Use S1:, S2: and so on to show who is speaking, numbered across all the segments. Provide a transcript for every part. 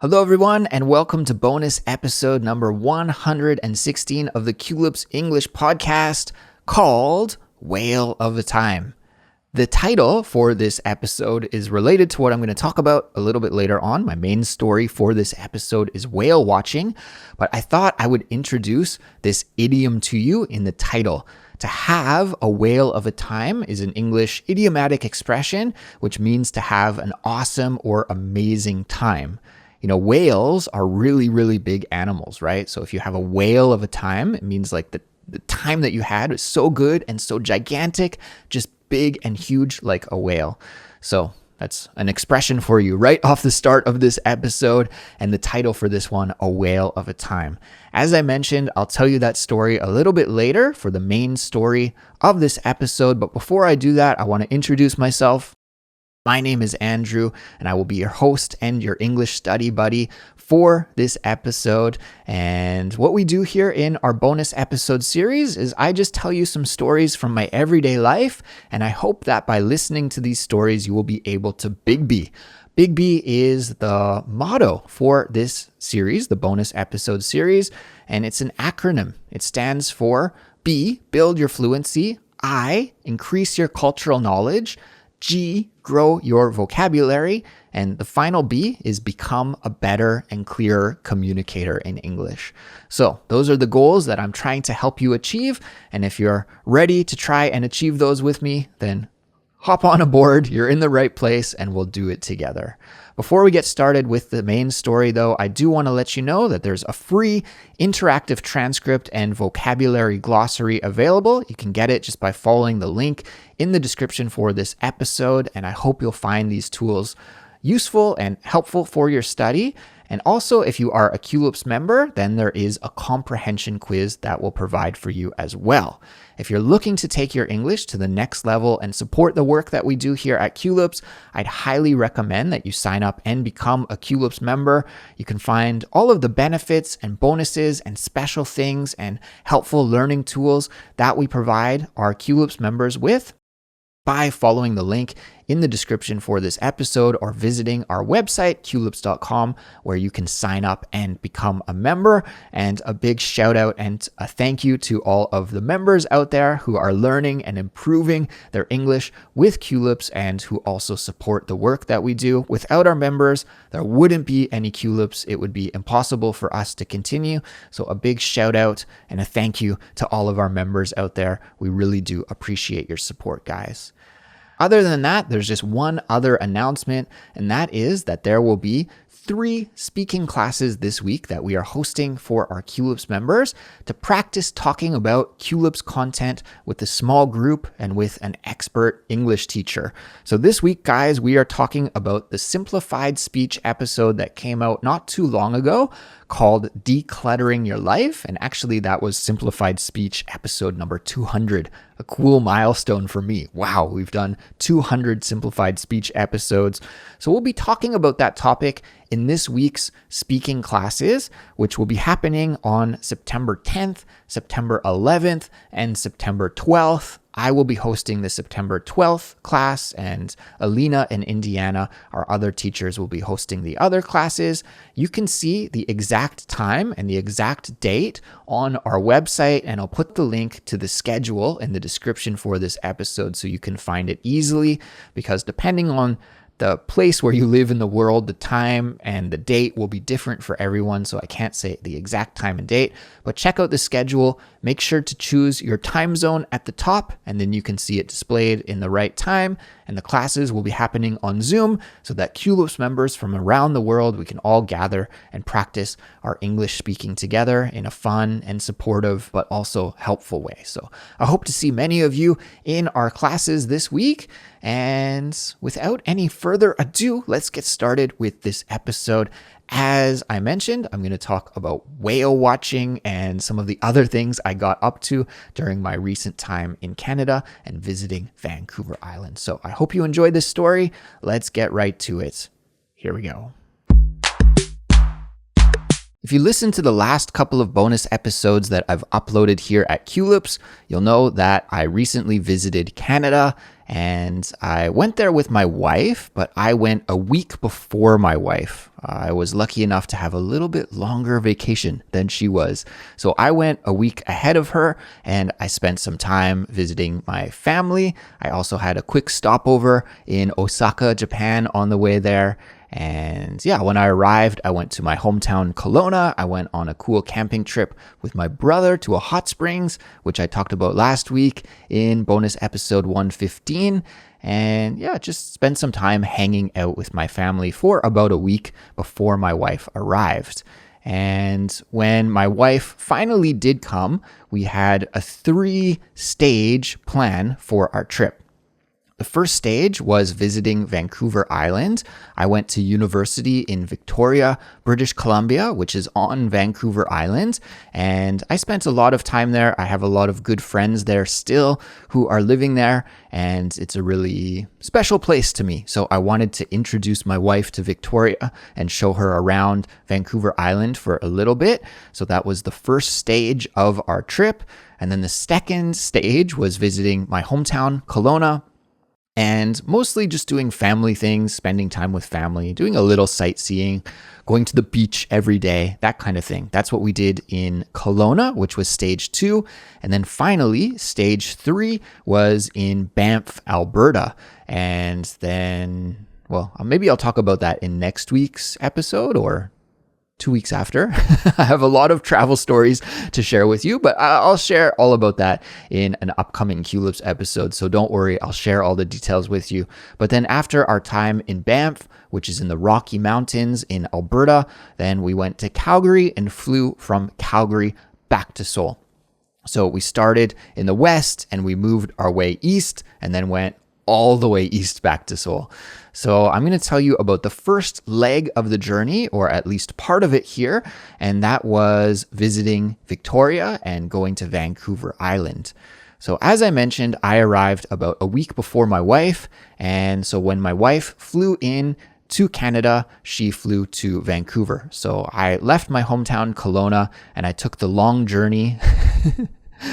S1: Hello, everyone, and welcome to bonus episode number 116 of the Culips English podcast called Whale of a Time. The title for this episode is related to what I'm going to talk about a little bit later on. My main story for this episode is whale watching, but I thought I would introduce this idiom to you in the title. To have a whale of a time is an English idiomatic expression, which means to have an awesome or amazing time. You know, whales are really, really big animals, right? So if you have a whale of a time, it means like the time that you had was so good and so gigantic, just big and huge like a whale. So that's an expression for you right off the start of this episode, and the title for this one, A Whale of a Time. As I mentioned, I'll tell you that story a little bit later for the main story of this episode. But before I do that, I want to introduce myself. My name is Andrew, and I will be your host and your English study buddy for this episode. And what we do here in our bonus episode series is I just tell you some stories from my everyday life, and I hope that by listening to these stories, you will be able to Big B. Big B is the motto for this series, the bonus episode series, and it's an acronym. It stands for B, build your fluency, I, increase your cultural knowledge, G, grow your vocabulary, and the final B is become a better and clearer communicator in English. So those are the goals that I'm trying to help you achieve, and if you're ready to try and achieve those with me, then hop on aboard, you're in the right place, and we'll do it together. Before we get started with the main story, though, I do want to let you know that there's a free interactive transcript and vocabulary glossary available. You can get it just by following the link in the description for this episode, and I hope you'll find these tools useful and helpful for your study. And also, if you are a Culips member, then there is a comprehension quiz that will provide for you as well. If you're looking to take your English to the next level and support the work that we do here at Culips, I'd highly recommend that you sign up and become a Culips member. You can find all of the benefits and bonuses and special things and helpful learning tools that we provide our Culips members with by following the link in the description for this episode or visiting our website, culips.com, where you can sign up and become a member. And a big shout out and a thank you to all of the members out there who are learning and improving their English with Culips and who also support the work that we do. Without our members, there wouldn't be any Culips. It would be impossible for us to continue. So a big shout out and a thank you to all of our members out there. We really do appreciate your support, guys. Other than that, there's just one other announcement, and that is that there will be 3 speaking classes this week that we are hosting for our Culips members to practice talking about Culips content with a small group and with an expert English teacher. So this week, guys, we are talking about the simplified speech episode that came out not too long ago called Decluttering Your Life. And actually, that was simplified speech episode number 200, a cool milestone for me. Wow, we've done 200 simplified speech episodes. So we'll be talking about that topic in this week's speaking classes, which will be happening on September 10th, September 11th, and September 12th. I will be hosting the September 12th class, and Alina and Indiana, our other teachers, will be hosting the other classes. You can see the exact time and the exact date on our website, and I'll put the link to the schedule in the description for this episode so you can find it easily, because depending on the place where you live in the world, the time and the date will be different for everyone, so I can't say the exact time and date, but check out the schedule. Make sure to choose your time zone at the top, and then you can see it displayed in the right time, and the classes will be happening on Zoom so that Culips members from around the world, we can all gather and practice our English speaking together in a fun and supportive but also helpful way. So I hope to see many of you in our classes this week. And without any further ado, let's get started with this episode. As I mentioned, I'm going to talk about whale watching and some of the other things I got up to during my recent time in Canada and visiting Vancouver Island. So I hope you enjoyed this story. Let's get right to it. Here we go. If you listen to the last couple of bonus episodes that I've uploaded here at Culips, you'll know that I recently visited Canada And I went there with my wife, but I went a week before my wife. I was lucky enough to have a little bit longer vacation than she was. So I went a week ahead of her and I spent some time visiting my family. I also had a quick stopover in Osaka, Japan on the way there. And yeah, when I arrived, I went to my hometown, Kelowna. I went on a cool camping trip with my brother to a hot springs, which I talked about last week in bonus episode 115. And yeah, just spent some time hanging out with my family for about a week before my wife arrived. And when my wife finally did come, we had a 3-stage plan for our trip. The first stage was visiting Vancouver Island. I went to university in Victoria, British Columbia, which is on Vancouver Island, and I spent a lot of time there. I have a lot of good friends there still who are living there, and it's a really special place to me. So I wanted to introduce my wife to Victoria and show her around Vancouver Island for a little bit. So that was the first stage of our trip. And then the second stage was visiting my hometown, Kelowna, and mostly just doing family things, spending time with family, doing a little sightseeing, going to the beach every day, that kind of thing. That's what we did in Kelowna, which was stage 2. And then finally, stage 3 was in Banff, Alberta. And then, well, maybe I'll talk about that in next week's episode or 2 weeks after. I have a lot of travel stories to share with you, but I'll share all about that in an upcoming Culips episode. So don't worry, I'll share all the details with you. But then after our time in Banff, which is in the Rocky Mountains in Alberta, then we went to Calgary and flew from Calgary back to Seoul. So we started in the west and we moved our way east and then went all the way east back to Seoul. So I'm going to tell you about the first leg of the journey, or at least part of it here, and that was visiting Victoria and going to Vancouver Island. So as I mentioned, I arrived about a week before my wife, and so when my wife flew in to Canada, she flew to Vancouver. So I left my hometown, Kelowna, and I took the long journey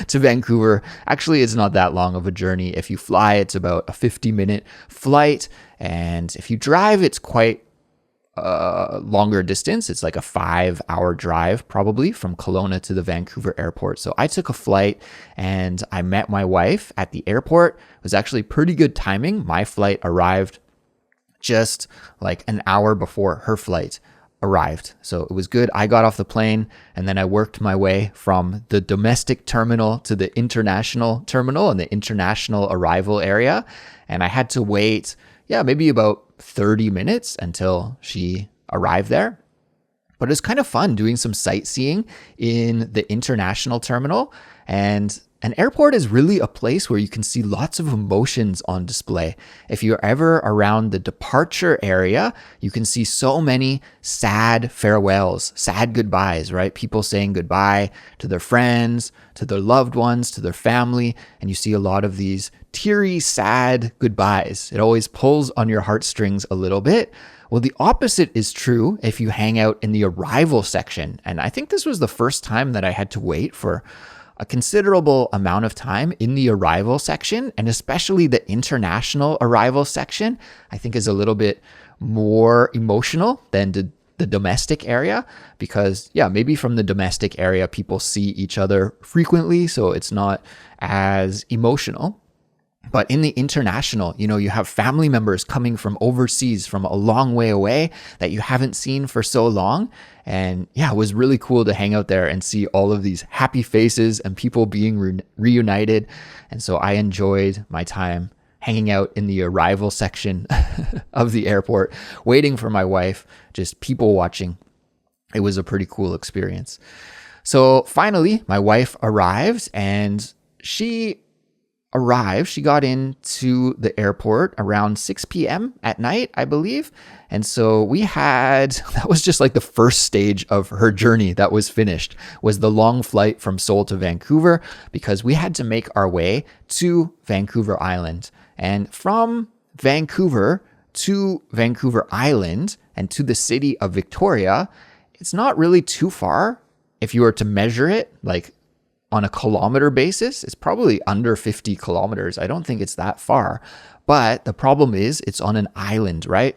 S1: to Vancouver. Actually, it's not that long of a journey. If you fly, it's about a 50-minute flight. And if you drive, it's quite a longer distance. It's like a 5-hour drive probably from Kelowna to the Vancouver airport. So I took a flight and I met my wife at the airport. It was actually pretty good timing. My flight arrived just like an hour before her flight arrived. So it was good. I got off the plane and then I worked my way from the domestic terminal to the international terminal and the international arrival area. And I had to wait, maybe about 30 minutes until she arrived there. But it was kind of fun doing some sightseeing in the international terminal. And an airport is really a place where you can see lots of emotions on display. If you're ever around the departure area, you can see so many sad farewells, sad goodbyes, right? People saying goodbye to their friends, to their loved ones, to their family. And you see a lot of these teary, sad goodbyes. It always pulls on your heartstrings a little bit. Well, the opposite is true if you hang out in the arrival section. And I think this was the first time that I had to wait for a considerable amount of time in the arrival section, and especially the international arrival section, I think is a little bit more emotional than the domestic area, because maybe from the domestic area, people see each other frequently, so it's not as emotional. But in the international, you have family members coming from overseas, from a long way away that you haven't seen for so long. And it was really cool to hang out there and see all of these happy faces and people being reunited. And so I enjoyed my time hanging out in the arrival section of the airport, waiting for my wife, just people watching. It was a pretty cool experience. So finally, my wife arrives and she got into the airport around 6 p.m. at night, I believe. And so that was just like the first stage of her journey that was finished, was the long flight from Seoul to Vancouver, because we had to make our way to Vancouver Island. And from Vancouver to Vancouver Island and to the city of Victoria, it's not really too far if you were to measure it like on a kilometer basis, it's probably under 50 kilometers. I don't think it's that far. But the problem is it's on an island, right?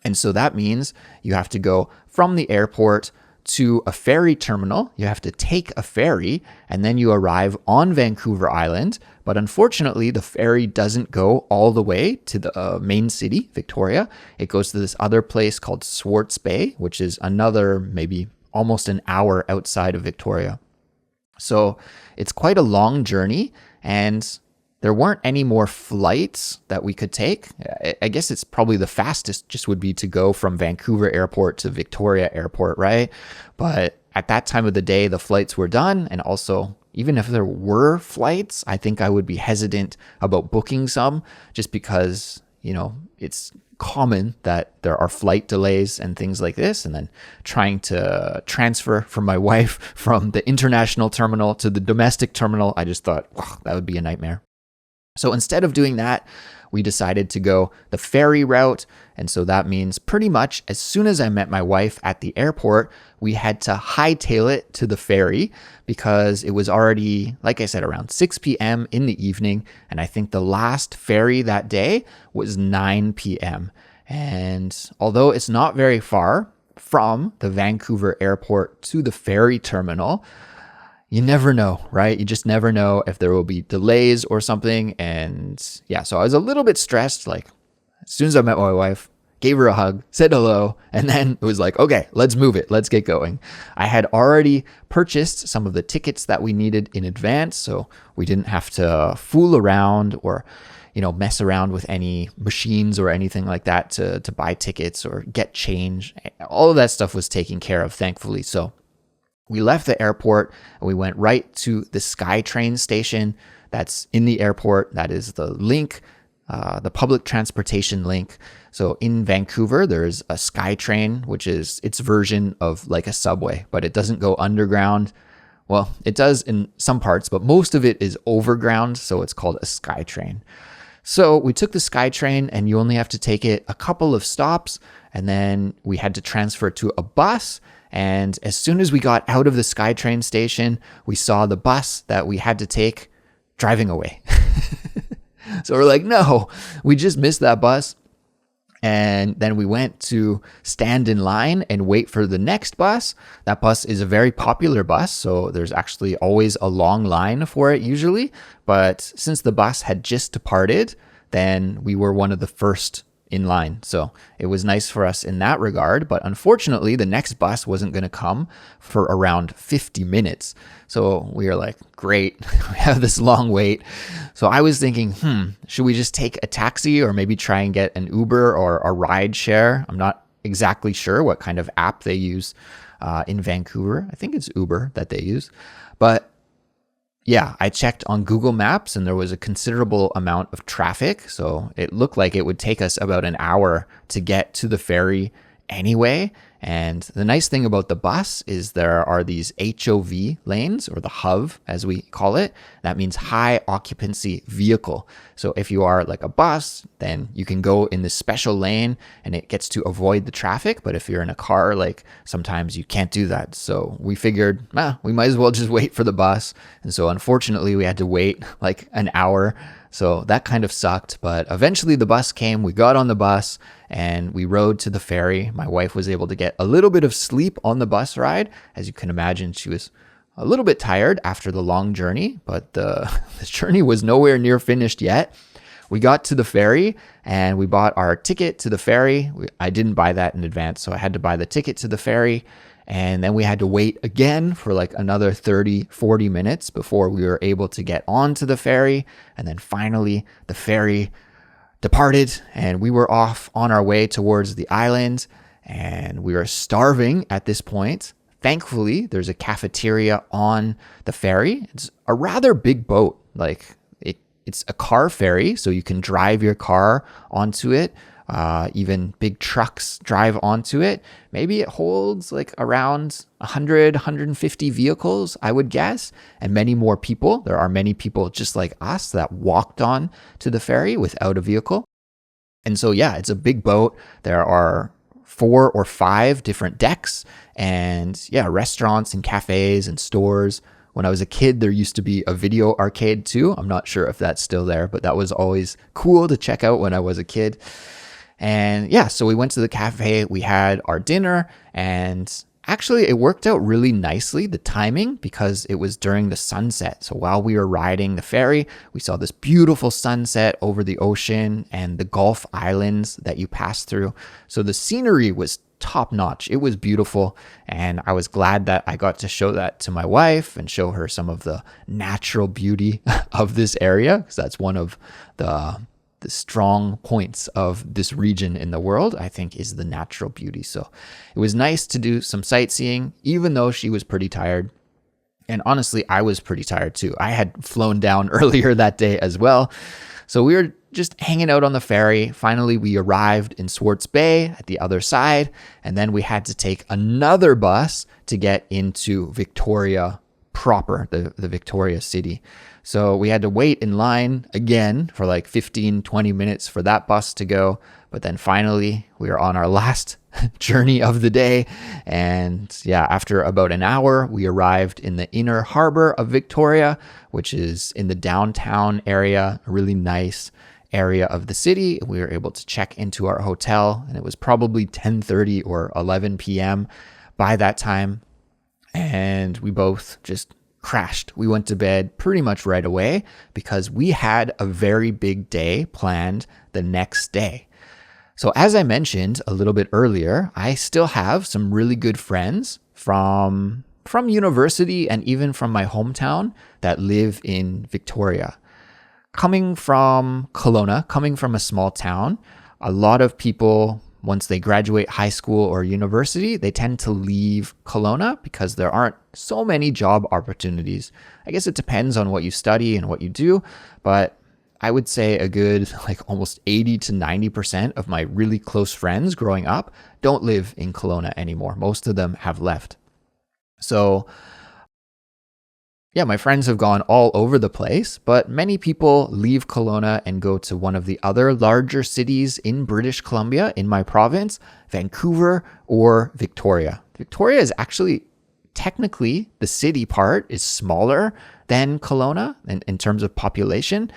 S1: And so that means you have to go from the airport to a ferry terminal. You have to take a ferry and then you arrive on Vancouver Island. But unfortunately, the ferry doesn't go all the way to the main city, Victoria. It goes to this other place called Swartz Bay, which is another maybe almost an hour outside of Victoria. So it's quite a long journey, and there weren't any more flights that we could take. I guess it's probably the fastest just would be to go from Vancouver Airport to Victoria Airport, right? But at that time of the day, the flights were done. And also, even if there were flights, I think I would be hesitant about booking some just because, it's common that there are flight delays and things like this, and then trying to transfer from my wife from the international terminal to the domestic terminal, I just thought, that would be a nightmare. So instead of doing that, we decided to go the ferry route. And so that means pretty much as soon as I met my wife at the airport, we had to hightail it to the ferry because it was already, like I said, around 6 p.m. in the evening. And I think the last ferry that day was 9 p.m. And although it's not very far from the Vancouver airport to the ferry terminal, you never know, right? You just never know if there will be delays or something. And yeah, so I was a little bit stressed. Like as soon as I met my wife, gave her a hug, said hello, and then it was like, okay, let's move it. Let's get going. I had already purchased some of the tickets that we needed in advance, so we didn't have to fool around or mess around with any machines or anything like that to buy tickets or get change. All of that stuff was taken care of, thankfully. So we left the airport and we went right to the SkyTrain station that's in the airport. That is the link, the public transportation link. So in Vancouver, there's a SkyTrain, which is its version of like a subway, but it doesn't go underground. Well, it does in some parts, but most of it is overground. So it's called a SkyTrain. So we took the SkyTrain and you only have to take it a couple of stops. And then we had to transfer to a bus. And as soon as we got out of the SkyTrain station, we saw the bus that we had to take driving away. So we're like, no, we just missed that bus. And then we went to stand in line and wait for the next bus. That bus is a very popular bus, so there's actually always a long line for it usually. But since the bus had just departed, then we were one of the first in line. So it was nice for us in that regard. But unfortunately, the next bus wasn't going to come for around 50 minutes. So we were like, great, we have this long wait. So I was thinking, should we just take a taxi or maybe try and get an Uber or a ride share? I'm not exactly sure what kind of app they use in Vancouver. I think it's Uber that they use. But yeah, I checked on Google Maps and there was a considerable amount of traffic. So it looked like it would take us about an hour to get to the ferry anyway. And the nice thing about the bus is there are these HOV lanes, or the HOV as we call it. That means high occupancy vehicle. So if you are like a bus, then you can go in this special lane and it gets to avoid the traffic. But if you're in a car, like sometimes you can't do that. So we figured, we might as well just wait for the bus. And so unfortunately we had to wait like an hour. So that kind of sucked, but eventually the bus came, we got on the bus and we rode to the ferry. My wife was able to get a little bit of sleep on the bus ride. As you can imagine, she was a little bit tired after the long journey, but the journey was nowhere near finished yet. We got to the ferry and we bought our ticket to the ferry. I didn't buy that in advance, so I had to buy the ticket to the ferry. And then we had to wait again for like another 30, 40 minutes before we were able to get onto the ferry. And then finally the ferry departed and we were off on our way towards the island, and we were starving at this point. Thankfully, there's a cafeteria on the ferry. It's a rather big boat. Like it's a car ferry, so you can drive your car onto it. Even big trucks drive onto it. Maybe it holds like around 100, 150 vehicles, I would guess, and many more people. There are many people just like us that walked on to the ferry without a vehicle. And so, yeah, it's a big boat. There are 4 or 5 different decks and restaurants and cafes and stores. When I was a kid, there used to be a video arcade too. I'm not sure if that's still there, but that was always cool to check out when I was a kid. And yeah, so we went to the cafe, we had our dinner, and actually it worked out really nicely, the timing, because it was during the sunset. So while we were riding the ferry, we saw this beautiful sunset over the ocean and the Gulf Islands that you pass through. So the scenery was top notch. It was beautiful. And I was glad that I got to show that to my wife and show her some of the natural beauty of this area, because that's one of the strong points of this region in the world, I think, is the natural beauty. So it was nice to do some sightseeing, even though she was pretty tired. And honestly, I was pretty tired too. I had flown down earlier that day as well. So we were just hanging out on the ferry. Finally, we arrived in Swartz Bay at the other side. And then we had to take another bus to get into Victoria proper, the Victoria city. So we had to wait in line again for like 15, 20 minutes for that bus to go. But then finally, we were on our last journey of the day. And yeah, after about an hour, we arrived in the inner harbor of Victoria, which is in the downtown area, a really nice area of the city. We were able to check into our hotel, and it was probably 10:30 or 11 p.m. by that time. And we both just crashed. We went to bed pretty much right away because we had a very big day planned the next day. So as I mentioned a little bit earlier, I still have some really good friends from university and even from my hometown that live in Victoria. Coming from Kelowna, coming from a small town, a lot of people, once they graduate high school or university, they tend to leave Kelowna because there aren't so many job opportunities. I guess it depends on what you study and what you do, but I would say a good almost 80 to 90% of my really close friends growing up don't live in Kelowna anymore. Most of them have left. So yeah, my friends have gone all over the place, but many people leave Kelowna and go to one of the other larger cities in British Columbia, in my province, Vancouver or Victoria. Victoria is actually, technically, the city part is smaller than Kelowna in terms of population,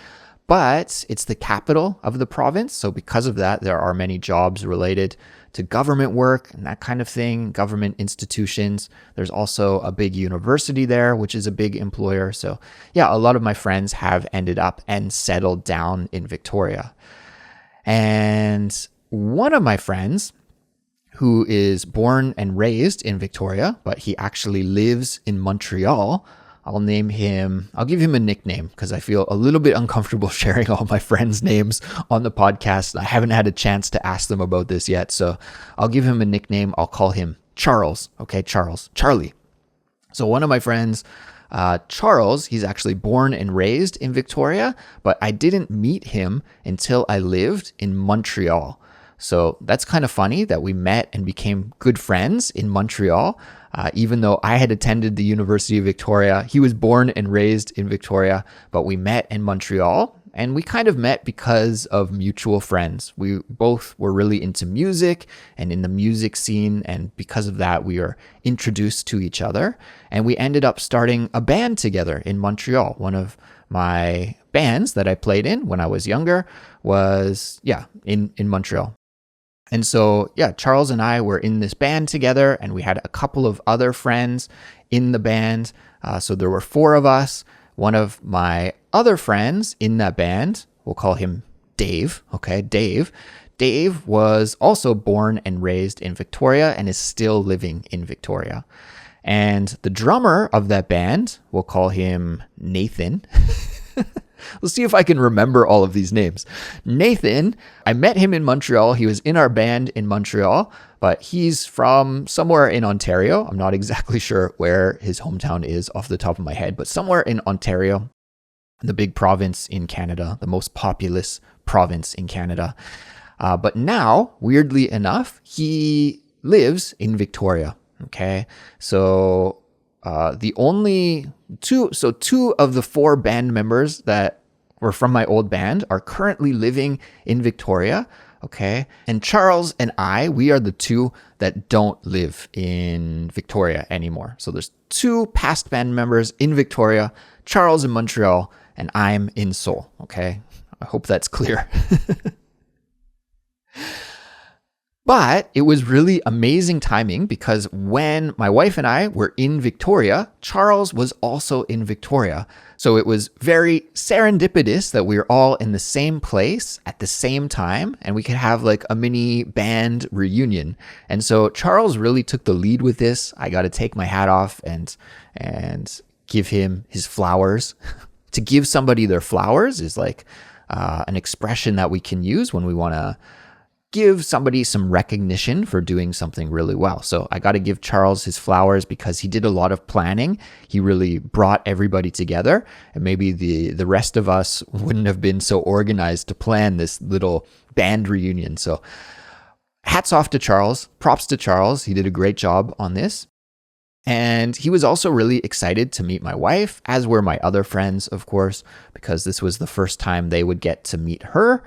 S1: but it's the capital of the province. So because of that, there are many jobs related to government work and that kind of thing, government institutions. There's also a big university there, which is a big employer. So yeah, a lot of my friends have ended up and settled down in Victoria. And one of my friends, who is born and raised in Victoria, but he actually lives in Montreal, I'll give him a nickname because I feel a little bit uncomfortable sharing all my friends' names on the podcast. I haven't had a chance to ask them about this yet, so I'll give him a nickname. I'll call him Charles. Okay, Charlie. So one of my friends, Charles, he's actually born and raised in Victoria, but I didn't meet him until I lived in Montreal. So that's kind of funny that we met and became good friends in Montreal. Even though I had attended the University of Victoria, he was born and raised in Victoria, but we met in Montreal, and we kind of met because of mutual friends. We both were really into music and in the music scene, and because of that, we were introduced to each other, and we ended up starting a band together in Montreal. One of my bands that I played in when I was younger was, in Montreal. And so, Charles and I were in this band together, and we had a couple of other friends in the band. So there were 4 of us. One of my other friends in that band, we'll call him Dave. Okay, Dave. Dave was also born and raised in Victoria and is still living in Victoria. And the drummer of that band, we'll call him Nathan. Let's see if I can remember all of these names. Nathan, I met him in Montreal. He was in our band in Montreal, but he's from somewhere in Ontario. I'm not exactly sure where his hometown is off the top of my head, but somewhere in Ontario, the big province in Canada, the most populous province in Canada. But now, weirdly enough, he lives in Victoria. Okay, so two of the 4 band members that were from my old band are currently living in Victoria. Okay. And Charles and we are the two that don't live in Victoria anymore. So there's two past band members in Victoria, Charles in Montreal, and I'm in Seoul. Okay. I hope that's clear. But it was really amazing timing because when my wife and I were in Victoria, Charles was also in Victoria. So it was very serendipitous that we were all in the same place at the same time and we could have like a mini band reunion. And so Charles really took the lead with this. I got to take my hat off and give him his flowers. To give somebody their flowers is like an expression that we can use when we want to give somebody some recognition for doing something really well. So I got to give Charles his flowers because he did a lot of planning. He really brought everybody together, and maybe the rest of us wouldn't have been so organized to plan this little band reunion. So hats off to Charles, props to Charles. He did a great job on this. And he was also really excited to meet my wife, as were my other friends, of course, because this was the first time they would get to meet her.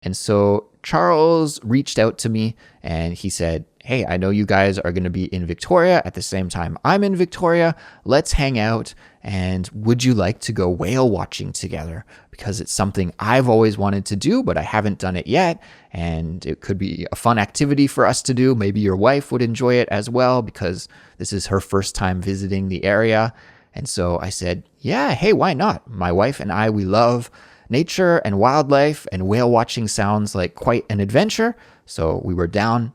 S1: And so Charles reached out to me and he said, hey, I know you guys are going to be in Victoria at the same time I'm in Victoria. Let's hang out. And would you like to go whale watching together? Because it's something I've always wanted to do, but I haven't done it yet. And it could be a fun activity for us to do. Maybe your wife would enjoy it as well because this is her first time visiting the area. And so I said, yeah, hey, why not? My wife and I, we love nature and wildlife, and whale watching sounds like quite an adventure. So we were down.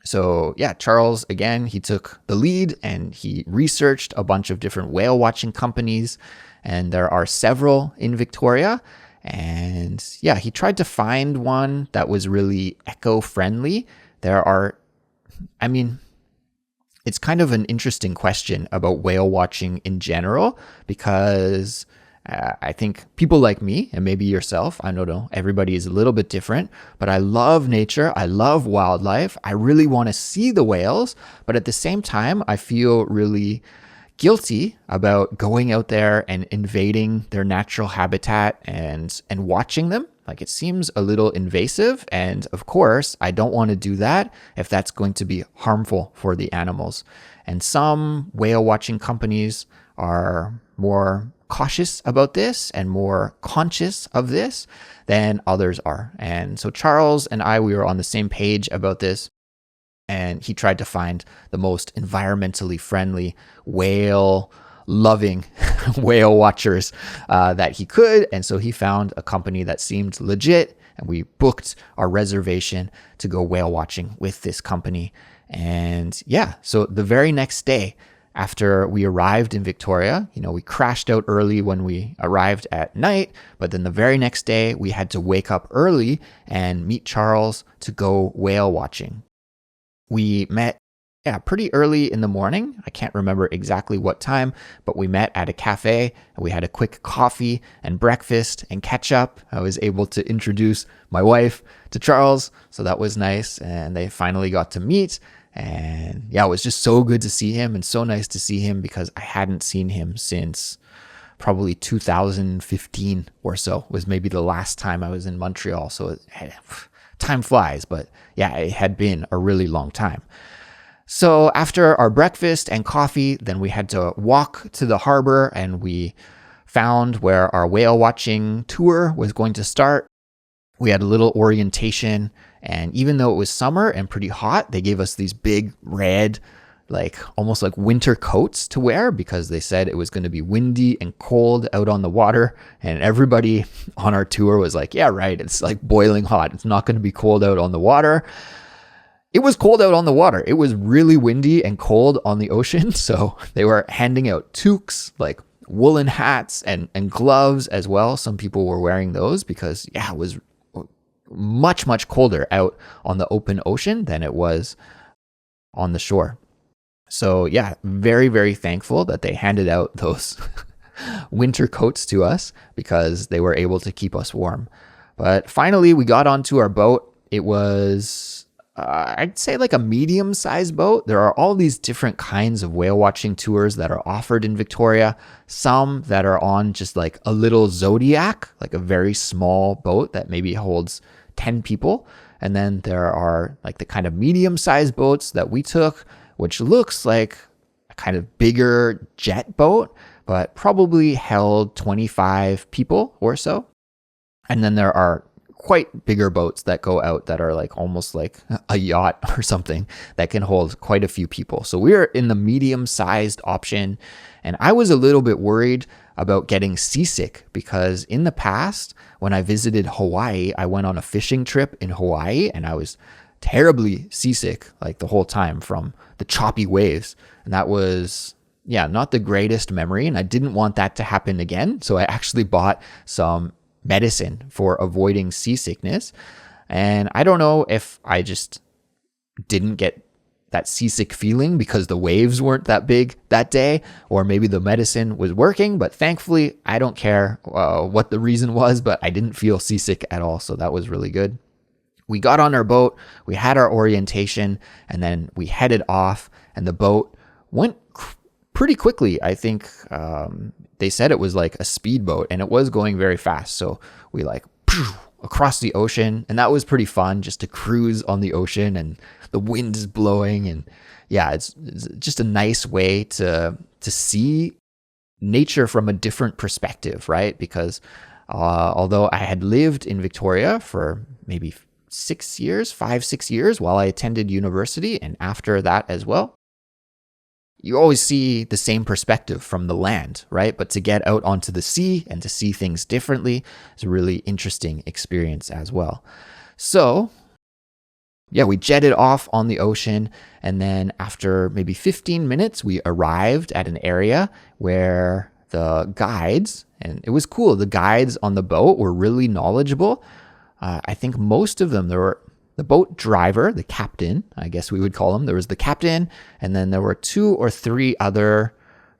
S1: So yeah, Charles, again, he took the lead and he researched a bunch of different whale watching companies. And there are several in Victoria. And yeah, he tried to find one that was really eco-friendly. It's kind of an interesting question about whale watching in general, because I think people like me, and maybe yourself, I don't know, everybody is a little bit different, but I love nature. I love wildlife. I really want to see the whales, but at the same time, I feel really guilty about going out there and invading their natural habitat and watching them. Like, it seems a little invasive. And of course, I don't want to do that if that's going to be harmful for the animals. And some whale watching companies are more cautious about this and more conscious of this than others are. And so Charles and I, we were on the same page about this. And he tried to find the most environmentally friendly whale loving whale watchers that he could. And so he found a company that seemed legit, and we booked our reservation to go whale watching with this company. And yeah, so the very next day after we arrived in Victoria, we crashed out early when we arrived at night, but then the very next day we had to wake up early and meet Charles to go whale watching. We met pretty early in the morning. I can't remember exactly what time, but we met at a cafe and we had a quick coffee and breakfast and catch up. I was able to introduce my wife to Charles, so that was nice. And they finally got to meet. And yeah, it was just so good to see him and so nice to see him because I hadn't seen him since probably 2015 or so was maybe the last time I was in Montreal. So time flies, but yeah, it had been a really long time. So after our breakfast and coffee, then we had to walk to the harbor and we found where our whale watching tour was going to start. We had a little orientation, and even though it was summer and pretty hot, they gave us these big red, almost like winter coats to wear because they said it was going to be windy and cold out on the water. And everybody on our tour was like, yeah, right. It's like boiling hot. It's not going to be cold out on the water. It was cold out on the water. It was really windy and cold on the ocean. So they were handing out toques, like woolen hats and gloves as well. Some people were wearing those because, it was much, much colder out on the open ocean than it was on the shore. So yeah, very, very thankful that they handed out those winter coats to us because they were able to keep us warm. But finally, we got onto our boat. It was, I'd say like a medium-sized boat. There are all these different kinds of whale watching tours that are offered in Victoria. Some that are on just like a little Zodiac, like a very small boat that maybe holds 10 people. And then there are like the kind of medium-sized boats that we took, which looks like a kind of bigger jet boat, but probably held 25 people or so. And then there are quite bigger boats that go out that are like almost like a yacht or something that can hold quite a few people. So we're in the medium-sized option. And I was a little bit worried about getting seasick because in the past, when I visited Hawaii, I went on a fishing trip in Hawaii and I was terribly seasick like the whole time from the choppy waves. And that was, not the greatest memory. And I didn't want that to happen again. So I actually bought some medicine for avoiding seasickness. And I don't know if I just didn't get that seasick feeling because the waves weren't that big that day, or maybe the medicine was working, but thankfully I don't care what the reason was, but I didn't feel seasick at all. So that was really good. We got on our boat, we had our orientation, and then we headed off, and the boat went pretty quickly. I think they said it was like a speedboat, and it was going very fast. So we like across the ocean, and that was pretty fun just to cruise on the ocean, and the wind is blowing, and it's just a nice way to see nature from a different perspective, right? Because although I had lived in Victoria for maybe 6 years while I attended university, and after that as well, you always see the same perspective from the land, right? But to get out onto the sea and to see things differently is a really interesting experience as well. So, we jetted off on the ocean, and then after maybe 15 minutes, we arrived at an area where the guides, and it was cool, the guides on the boat were really knowledgeable. I think most of them, there were the boat driver, the captain, I guess we would call him. There was the captain, and then there were 2 or 3 other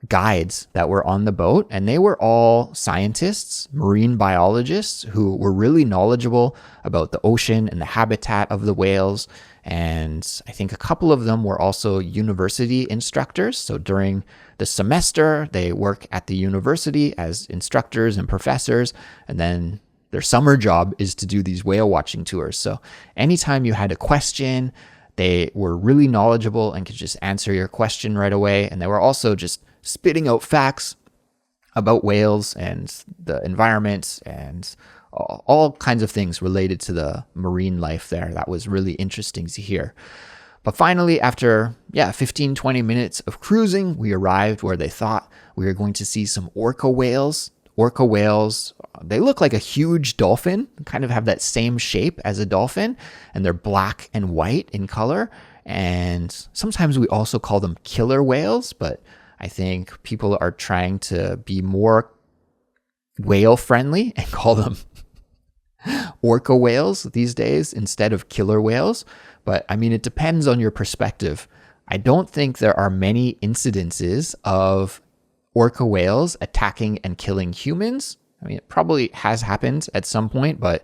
S1: guides that were on the boat, and they were all scientists, marine biologists who were really knowledgeable about the ocean and the habitat of the whales. And I think a couple of them were also university instructors. So during the semester, they work at the university as instructors and professors, and then their summer job is to do these whale watching tours. So anytime you had a question, they were really knowledgeable and could just answer your question right away. And they were also just spitting out facts about whales and the environment and all kinds of things related to the marine life there. That was really interesting to hear. But finally, after 15, 20 minutes of cruising, we arrived where they thought we were going to see some orca whales. Orca whales, they look like a huge dolphin, kind of have that same shape as a dolphin, and they're black and white in color. And sometimes we also call them killer whales, but I think people are trying to be more whale friendly and call them orca whales these days instead of killer whales. But I mean, it depends on your perspective. I don't think there are many incidences of orca whales attacking and killing humans. I mean, it probably has happened at some point, but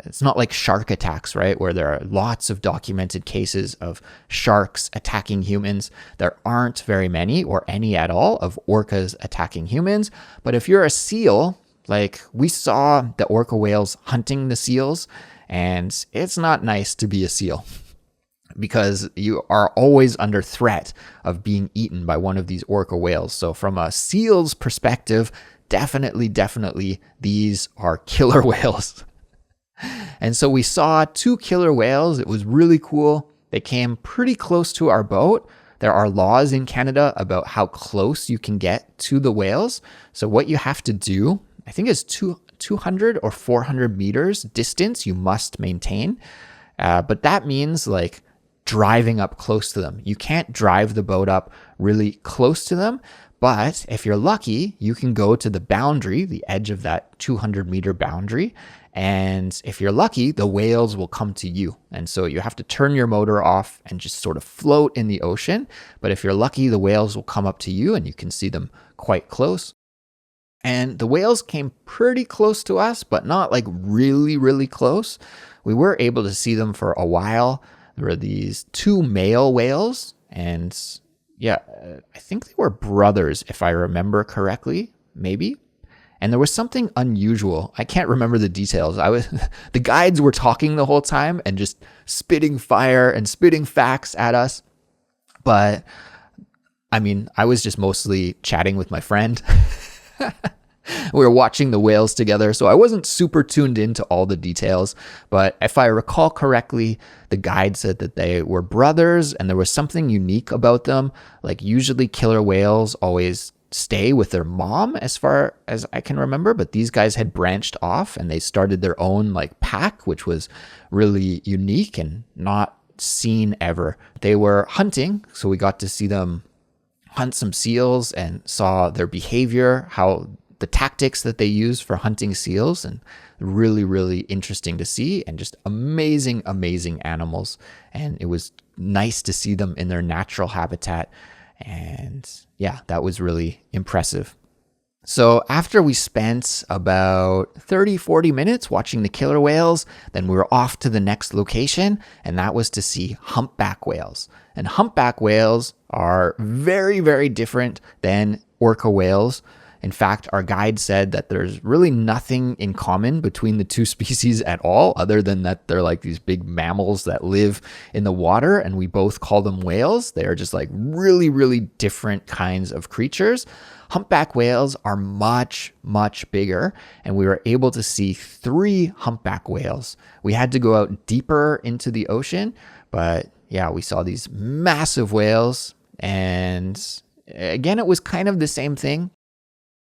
S1: it's not like shark attacks, right? Where there are lots of documented cases of sharks attacking humans. There aren't very many or any at all of orcas attacking humans. But if you're a seal, like we saw the orca whales hunting the seals, and it's not nice to be a seal, because you are always under threat of being eaten by one of these orca whales. So from a seal's perspective, definitely, these are killer whales. And so we saw 2 killer whales. It was really cool. They came pretty close to our boat. There are laws in Canada about how close you can get to the whales. So what you have to do, I think it's 200 or 400 meters distance you must maintain. But that means like driving up close to them. You can't drive the boat up really close to them, but if you're lucky, you can go to the boundary, the edge of that 200-meter boundary, and if you're lucky, the whales will come to you. And so you have to turn your motor off and just sort of float in the ocean, but if you're lucky, the whales will come up to you and you can see them quite close. And the whales came pretty close to us, but not like really close. We were able to see them for a while. There were these 2 male whales, and I think they were brothers, if I remember correctly, maybe. And there was something unusual. I can't remember the details. The guides were talking the whole time and just spitting fire and spitting facts at us. But I mean, I was just mostly chatting with my friend. We were watching the whales together, so I wasn't super tuned into all the details. But if I recall correctly, the guide said that they were brothers and there was something unique about them. Like usually killer whales always stay with their mom as far as I can remember, but these guys had branched off and they started their own like pack, which was really unique and not seen ever. They were hunting, so we got to see them hunt some seals and saw their behavior, how the tactics that they use for hunting seals, and really, really interesting to see, and just amazing, amazing animals. And it was nice to see them in their natural habitat. And yeah, that was really impressive. So after we spent about 30-40 minutes watching the killer whales, then we were off to the next location, and that was to see humpback whales. And humpback whales are very, very different than orca whales. In fact, our guide said that there's really nothing in common between the two species at all, other than that they're like these big mammals that live in the water, and we both call them whales. They are just like really, really different kinds of creatures. Humpback whales are much, much bigger, and we were able to see 3 humpback whales. We had to go out deeper into the ocean, but yeah, we saw these massive whales, and again, it was kind of the same thing.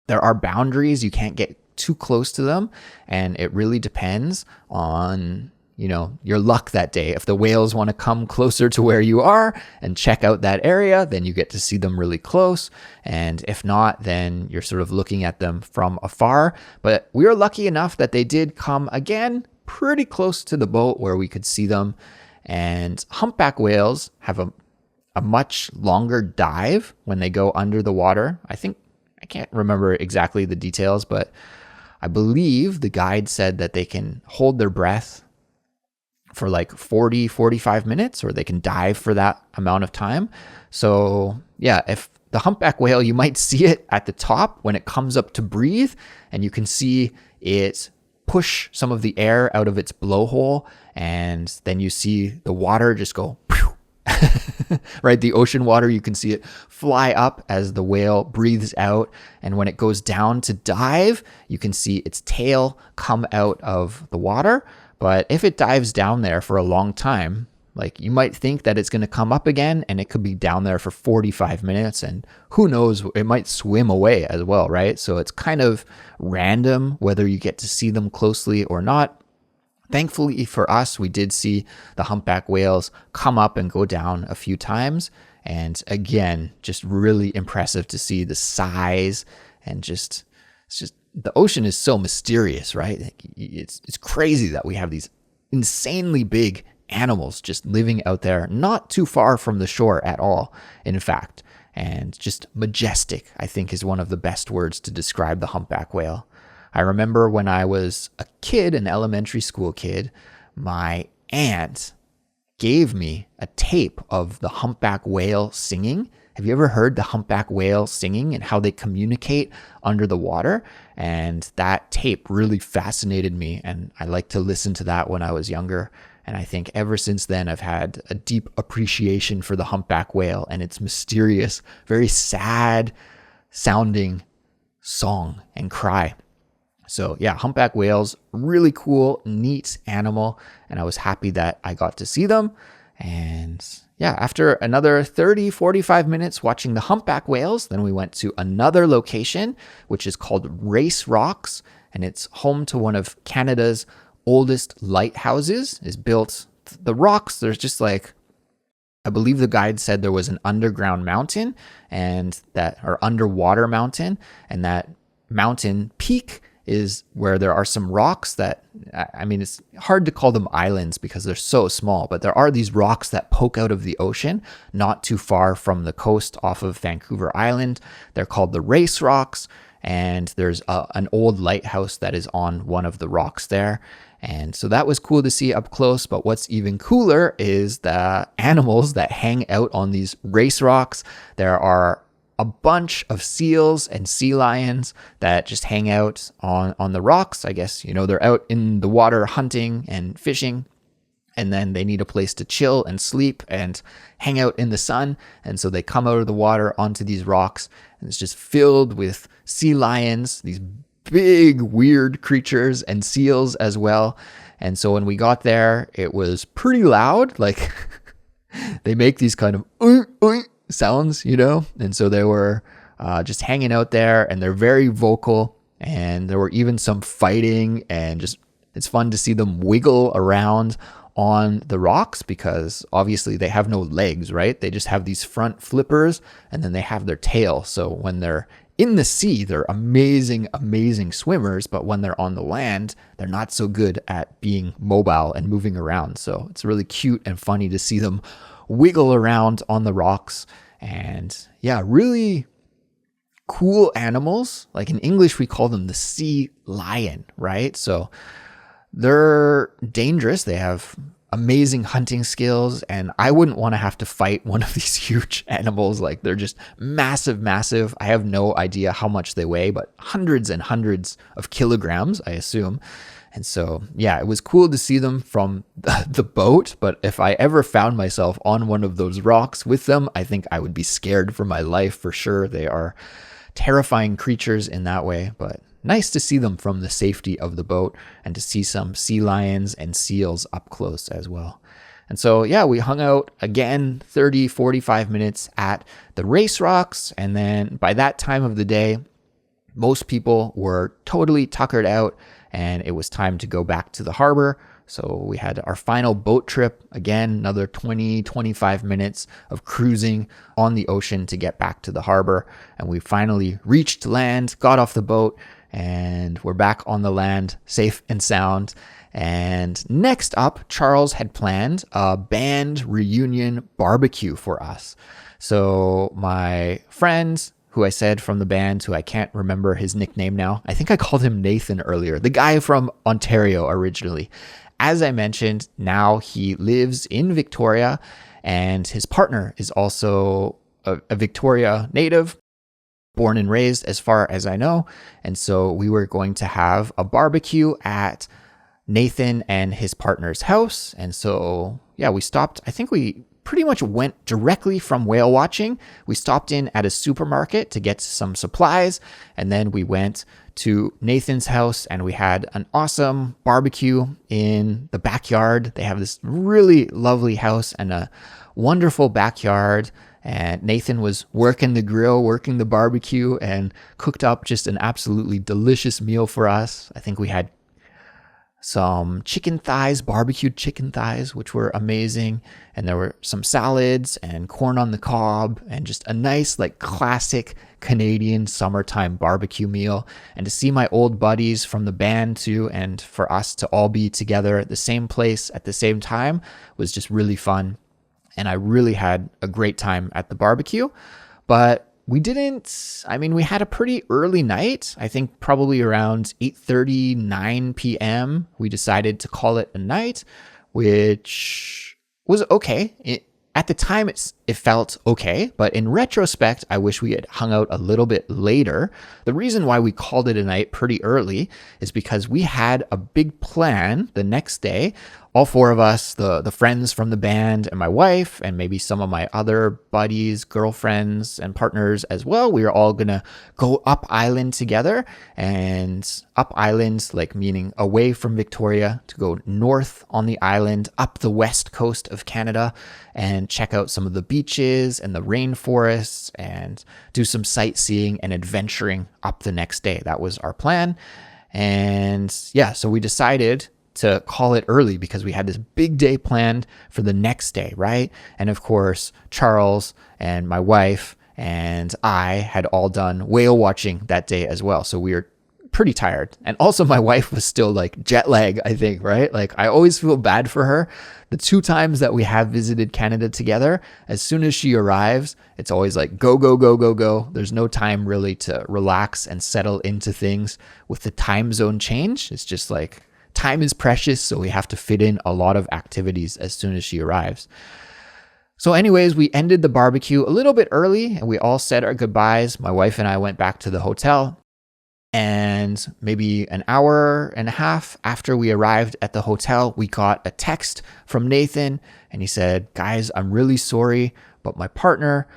S1: There are boundaries. You can't get too close to them. And it really depends on, your luck that day. If the whales want to come closer to where you are and check out that area, then you get to see them really close. And if not, then you're sort of looking at them from afar. But we were lucky enough that they did come again pretty close to the boat where we could see them. And humpback whales have a much longer dive when they go under the water. I can't remember exactly the details, but I believe the guide said that they can hold their breath for like 40-45 minutes, or they can dive for that amount of time. So yeah, if the humpback whale, you might see it at the top when it comes up to breathe, and you can see it push some of the air out of its blowhole, and then you see the water just go right? The ocean water, you can see it fly up as the whale breathes out. And when it goes down to dive, you can see its tail come out of the water. But if it dives down there for a long time, like you might think that it's going to come up again, and it could be down there for 45 minutes, and who knows, it might swim away as well, right? So it's kind of random whether you get to see them closely or not. Thankfully for us, we did see the humpback whales come up and go down a few times. And again, just really impressive to see the size, and it's just the ocean is so mysterious, right? It's crazy that we have these insanely big animals just living out there, not too far from the shore at all, in fact. And just majestic, I think, is one of the best words to describe the humpback whale. I remember when I was a kid, an elementary school kid, my aunt gave me a tape of the humpback whale singing. Have you ever heard the humpback whale singing and how they communicate under the water? And that tape really fascinated me, and I liked to listen to that when I was younger. And I think ever since then, I've had a deep appreciation for the humpback whale and its mysterious, very sad sounding song and cry. So yeah, humpback whales, really cool, neat animal. And I was happy that I got to see them. And yeah, after another 30-45 minutes watching the humpback whales, then we went to another location, which is called Race Rocks. And it's home to one of Canada's oldest lighthouses. Is built, the rocks, there's just like, I believe the guide said there was an underground mountain or underwater mountain, and that mountain peak is where there are some rocks that, I mean, it's hard to call them islands because they're so small, but there are these rocks that poke out of the ocean not too far from the coast off of Vancouver Island. They're called the Race Rocks, and there's an old lighthouse that is on one of the rocks there. And so that was cool to see up close. But what's even cooler is the animals that hang out on these race rocks. There are a bunch of seals and sea lions that just hang out on the rocks. I guess, they're out in the water hunting and fishing, and then they need a place to chill and sleep and hang out in the sun. And so they come out of the water onto these rocks, and it's just filled with sea lions, these big, weird creatures, and seals as well. And so when we got there, it was pretty loud. Like they make these kind of sounds, And so they were just hanging out there, and they're very vocal. And there were even some fighting, and just it's fun to see them wiggle around on the rocks, because obviously they have no legs, right? They just have these front flippers, and then they have their tail. So when they're in the sea, they're amazing, amazing swimmers, but when they're on the land, they're not so good at being mobile and moving around. So it's really cute and funny to see them wiggle around on the rocks. And yeah, really cool animals. Like in English, we call them the sea lion, right? So they're dangerous. They have amazing hunting skills, and I wouldn't want to have to fight one of these huge animals. Like they're just massive, massive. I have no idea how much they weigh, but hundreds and hundreds of kilograms, I assume. And so, yeah, it was cool to see them from the boat, but if I ever found myself on one of those rocks with them, I think I would be scared for my life for sure. They are terrifying creatures in that way, but nice to see them from the safety of the boat and to see some sea lions and seals up close as well. And so, yeah, we hung out again 30, 45 minutes at the race rocks. And then by that time of the day, most people were totally tuckered out, and it was time to go back to the harbor. So we had our final boat trip, again, another 20, 25 minutes of cruising on the ocean to get back to the harbor. And we finally reached land, got off the boat, and we're back on the land, safe and sound. And next up, Charles had planned a band reunion barbecue for us. So my friend, who I said from the band, who I can't remember his nickname now, I think I called him Nathan earlier, the guy from Ontario originally. As I mentioned, now he lives in Victoria, and his partner is also a Victoria native, born and raised as far as I know. And so we were going to have a barbecue at Nathan and his partner's house. And so, yeah, we stopped. I think we pretty much went directly from whale watching. We stopped in at a supermarket to get some supplies, and then we went to Nathan's house and we had an awesome barbecue in the backyard. They have this really lovely house and a wonderful backyard. And Nathan was working the grill, working the barbecue, and cooked up just an absolutely delicious meal for us. I think we had some chicken thighs, barbecued chicken thighs, which were amazing. And there were some salads and corn on the cob and just a nice, like, classic Canadian summertime barbecue meal. And to see my old buddies from the band too, and for us to all be together at the same place at the same time was just really fun. And I really had a great time at the barbecue. But we had a pretty early night. I think probably around 8:30, 9 p.m. We decided to call it a night, which was okay. At the time, it felt okay, but in retrospect, I wish we had hung out a little bit later. The reason why we called it a night pretty early is because we had a big plan the next day. All four of us, the friends from the band and my wife, and maybe some of my other buddies, girlfriends, and partners as well, we were all gonna go up island together. And up island, like meaning away from Victoria, to go north on the island, up the west coast of Canada, and check out some of the beaches and the rainforests and do some sightseeing and adventuring up the next day. That was our plan. And yeah, so we decided to call it early because we had this big day planned for the next day, right? And of course, Charles and my wife and I had all done whale watching that day as well. So we were pretty tired. And also my wife was still like jet lag, I think, right? Like I always feel bad for her. The 2 times that we have visited Canada together, as soon as she arrives, it's always like go, go, go, go, go. There's no time really to relax and settle into things with the time zone change. It's just like time is precious, so we have to fit in a lot of activities as soon as she arrives. So anyways, we ended the barbecue a little bit early and we all said our goodbyes. My wife and I went back to the hotel. And maybe an hour and a half after we arrived at the hotel, we got a text from Nathan and he said, "Guys, I'm really sorry, but my partner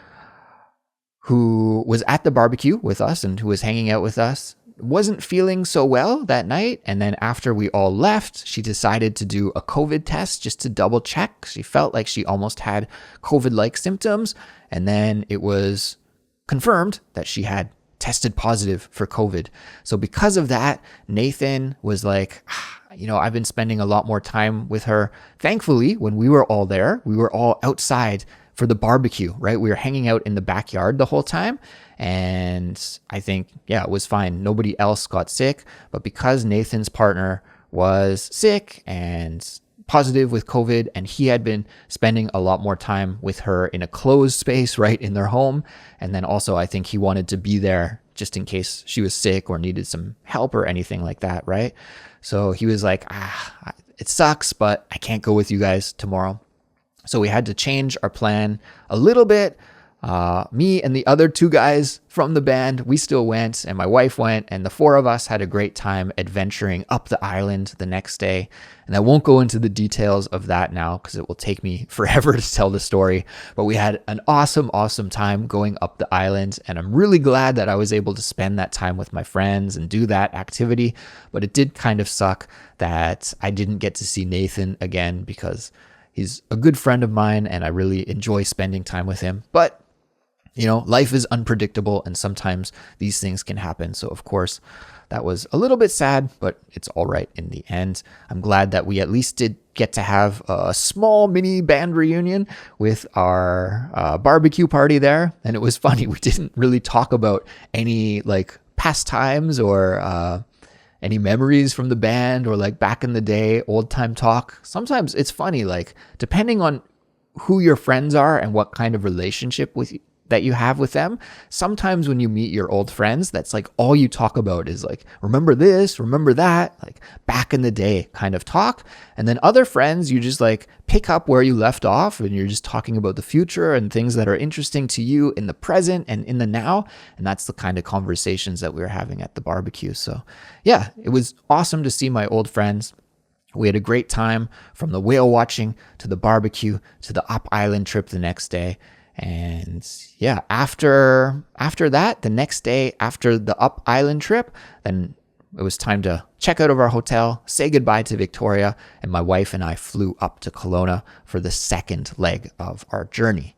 S1: who was at the barbecue with us and who was hanging out with us wasn't feeling so well that night. And then after we all left, she decided to do a COVID test just to double check. She felt like she almost had COVID-like symptoms. And then it was confirmed that she had tested positive for COVID. So because of that, Nathan was like, I've been spending a lot more time with her. Thankfully, when we were all there, we were all outside for the barbecue, right? We were hanging out in the backyard the whole time. And I think, it was fine. Nobody else got sick. But because Nathan's partner was sick and positive with COVID, and he had been spending a lot more time with her in a closed space, right, in their home. And then also, I think he wanted to be there just in case she was sick or needed some help or anything like that, right? So he was like, it sucks, but I can't go with you guys tomorrow. So we had to change our plan a little bit. Me and the other two guys from the band, we still went, and my wife went, and the four of us had a great time adventuring up the island the next day. And I won't go into the details of that now because it will take me forever to tell the story. But we had an awesome, awesome time going up the island, and I'm really glad that I was able to spend that time with my friends and do that activity. But it did kind of suck that I didn't get to see Nathan again because he's a good friend of mine and I really enjoy spending time with him. But life is unpredictable and sometimes these things can happen. So of course, that was a little bit sad, but it's all right in the end. I'm glad that we at least did get to have a small mini band reunion with our barbecue party there. And it was funny. We didn't really talk about any past times or any memories from the band or back in the day, old time talk. Sometimes it's funny, depending on who your friends are and what kind of relationship that you have with them. Sometimes when you meet your old friends, that's all you talk about is remember this, remember that, back in the day kind of talk. And then other friends, you just pick up where you left off and you're just talking about the future and things that are interesting to you in the present and in the now. And that's the kind of conversations that we were having at the barbecue. So yeah, it was awesome to see my old friends. We had a great time from the whale watching to the barbecue to the Up Island trip the next day. And yeah, after that, the next day after the Up Island trip, then it was time to check out of our hotel, say goodbye to Victoria, and my wife and I flew up to Kelowna for the second leg of our journey.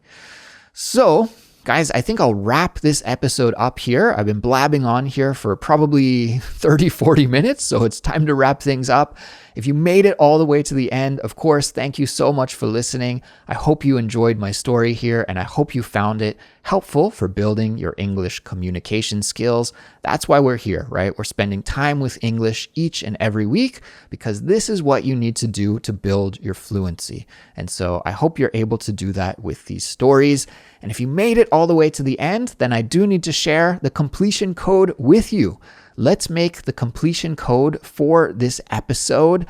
S1: So, guys, I think I'll wrap this episode up here. I've been blabbing on here for probably 30, 40 minutes, so it's time to wrap things up. If you made it all the way to the end, of course, thank you so much for listening. I hope you enjoyed my story here, and I hope you found it helpful for building your English communication skills. That's why we're here, right? We're spending time with English each and every week because this is what you need to do to build your fluency. And so I hope you're able to do that with these stories. And if you made it all the way to the end, then I do need to share the completion code with you. Let's make the completion code for this episode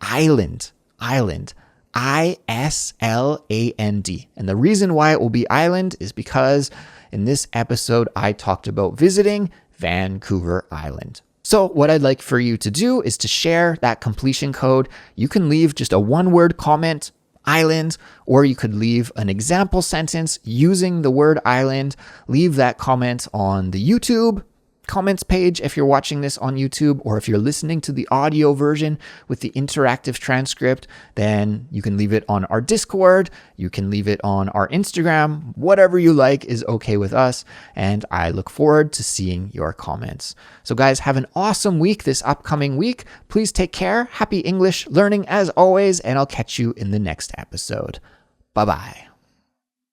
S1: Island. Island. I-S-L-A-N-D. And the reason why it will be Island is because in this episode, I talked about visiting Vancouver Island. So what I'd like for you to do is to share that completion code. You can leave just a one-word comment, island, or you could leave an example sentence using the word island. Leave that comment on the YouTube comments page if you're watching this on YouTube, or if you're listening to the audio version with the interactive transcript, then you can leave it on our Discord, you can leave it on our Instagram, whatever you like is okay with us, and I look forward to seeing your comments. So guys, have an awesome week this upcoming week. Please take care. Happy English learning as always, and I'll catch you in the next episode. Bye-bye.